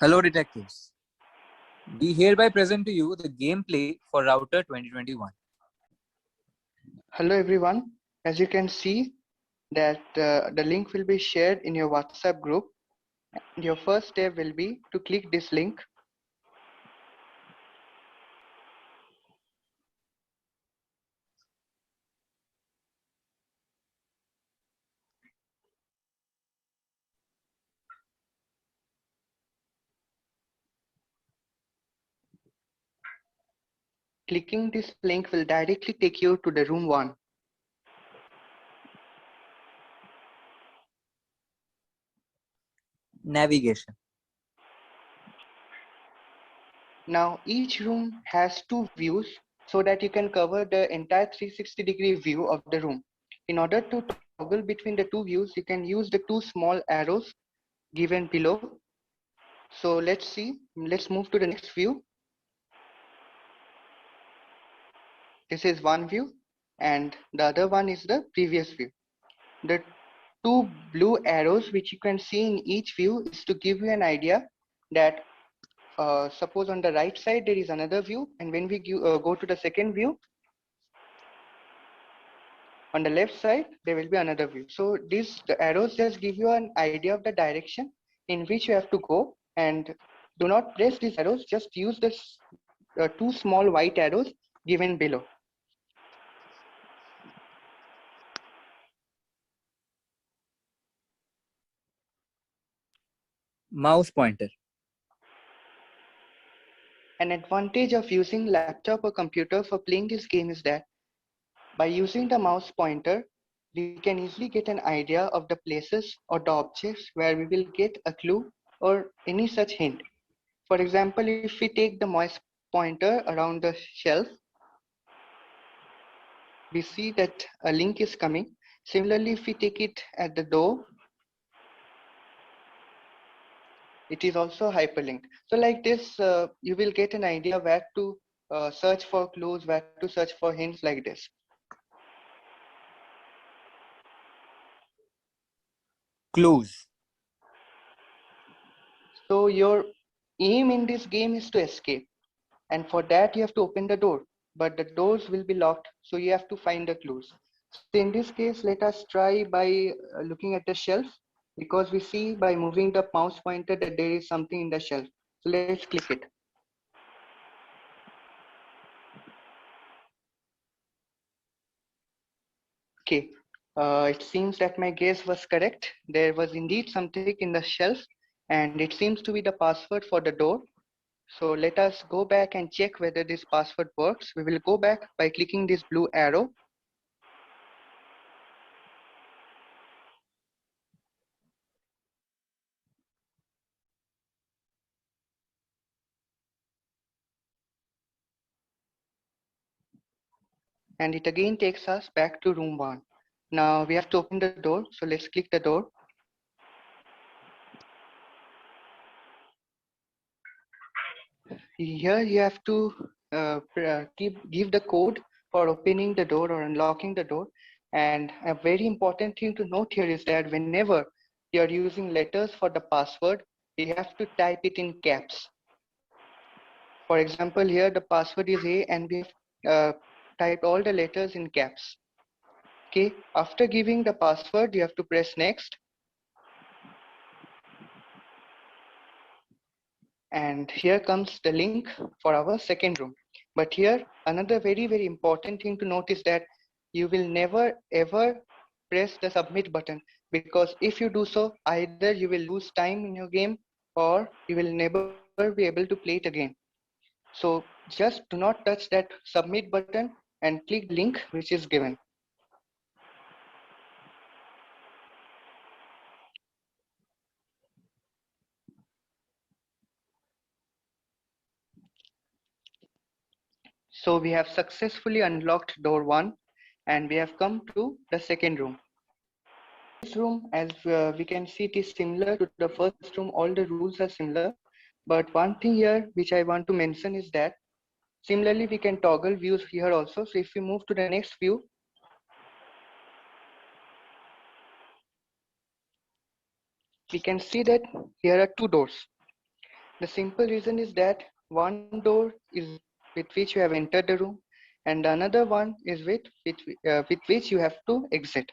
Hello detectives. We hereby present to you the gameplay for Router 2021. Hello everyone. As you can see that the link will be shared in your WhatsApp group. Your first step will be to click this link. Clicking this link will directly take you to the room 1. Navigation. Now each room has 2 views so that you can cover the entire 360-degree view of the room. In order to toggle between the 2 views, you can use the 2 small arrows given below. So let's move to the next view. This is one view and the other one is the previous view. The 2 blue arrows which you can see in each view is to give you an idea that suppose on the right side there is another view, and when we go to the second view, on the left side there will be another view. So the arrows just give you an idea of the direction in which you have to go, and do not press these arrows, just use the 2 small white arrows given below. Mouse pointer. An advantage of using laptop or computer for playing this game is that by using the mouse pointer, we can easily get an idea of the places or the objects where we will get a clue or any such hint. For example, if we take the mouse pointer around the shelf, we see that a link is coming. Similarly, if we take it at the door, it is also hyperlinked. So like this, you will get an idea where to search for clues, where to search for hints like this. Clues. So your aim in this game is to escape. And for that, you have to open the door, but the doors will be locked. So you have to find the clues. So in this case, let us try by looking at the shelf, because we see by moving the mouse pointer that there is something in the shelf. So let's click it. Okay, it seems that my guess was correct. There was indeed something in the shelf, and it seems to be the password for the door. So let us go back and check whether this password works. We will go back by clicking this blue arrow. And it again takes us back to room 1. Now we have to open the door. So let's click the door. Here you have to give the code for opening the door or unlocking the door. And a very important thing to note here is that whenever you're using letters for the password, you have to type it in caps. For example, here the password is A and we have typed all the letters in caps. Okay, after giving the password, you have to press next. And here comes the link for our second room. But here, another very important thing to note is that you will never ever press the submit button, because if you do so, either you will lose time in your game or you will never be able to play it again. So just do not touch that submit button and click the link which is given. So we have successfully unlocked door 1 and we have come to the second room. This room, as we can see, it is similar to the first room. All the rules are similar. But one thing here which I want to mention is that similarly we can toggle views here also. So if we move to the next view, we can see that here are 2 doors. The simple reason is that one door is with which you have entered the room, and another one is with which you have to exit.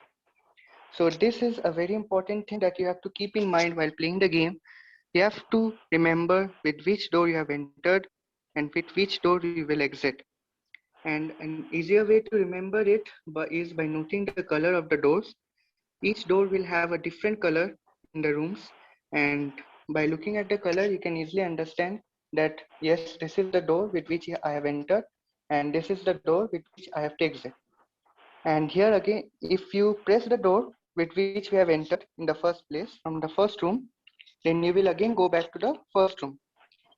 So this is a very important thing that you have to keep in mind while playing the game. You have to remember with which door you have entered and with which door you will exit. And an easier way to remember it is by noting the color of the doors. Each door will have a different color in the rooms, and by looking at the color, you can easily understand that yes, this is the door with which I have entered, and this is the door with which I have to exit. And here again, if you press the door with which we have entered in the first place from the first room, then you will again go back to the first room.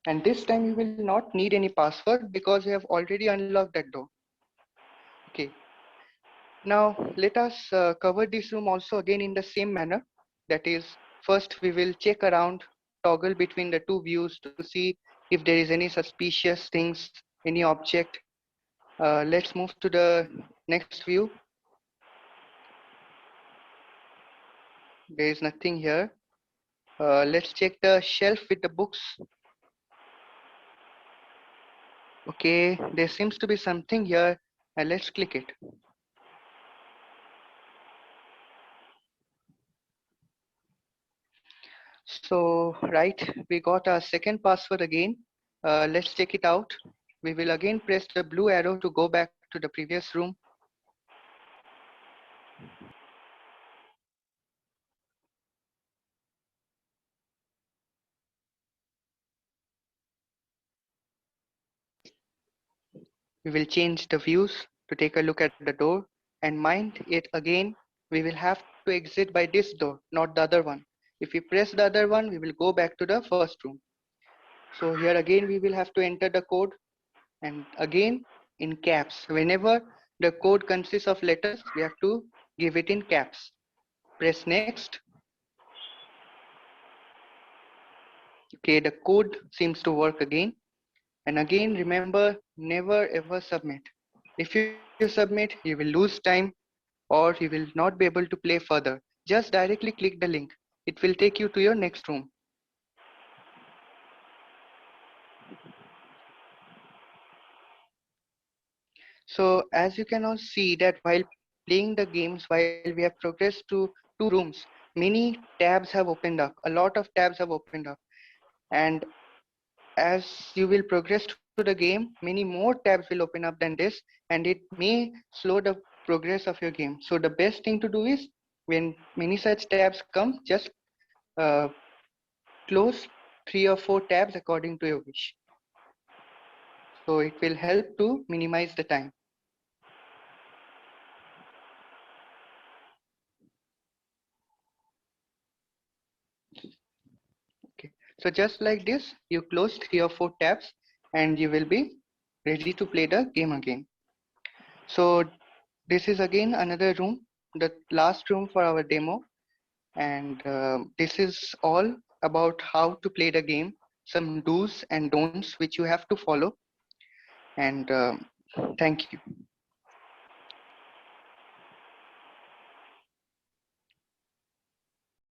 And this time you will not need any password because you have already unlocked that door. Okay. Now let us cover this room also again in the same manner. That is, first we will check around, toggle between the two views to see if there is any suspicious things, any object. Let's move to the next view. There is nothing here. Let's check the shelf with the books. Okay, there seems to be something here. Let's click it. So, right, we got our second password again. Let's check it out. We will again press the blue arrow to go back to the previous room. We will change the views to take a look at the door and mind it again. We will have to exit by this door, not the other one. If we press the other one, we will go back to the first room. So here again, we will have to enter the code, and again in caps. Whenever the code consists of letters, we have to give it in caps. Press next. Okay, the code seems to work again. And again, remember, never ever submit. If you submit, you will lose time or you will not be able to play further. Just directly click the link. It will take you to your next room. So as you can all see that while playing the games, while we have progressed to two rooms, many tabs have opened up. A lot of tabs have opened up. And as you will progress through the game, many more tabs will open up than this, and it may slow the progress of your game. So the best thing to do is when many such tabs come, just uh, close 3 or 4 tabs according to your wish. So it will help to minimize the time. Okay. So just like this, you close 3 or 4 tabs and you will be ready to play the game again. So this is again another room, the last room for our demo. And this is all about how to play the game, some do's and don'ts which you have to follow. And thank you.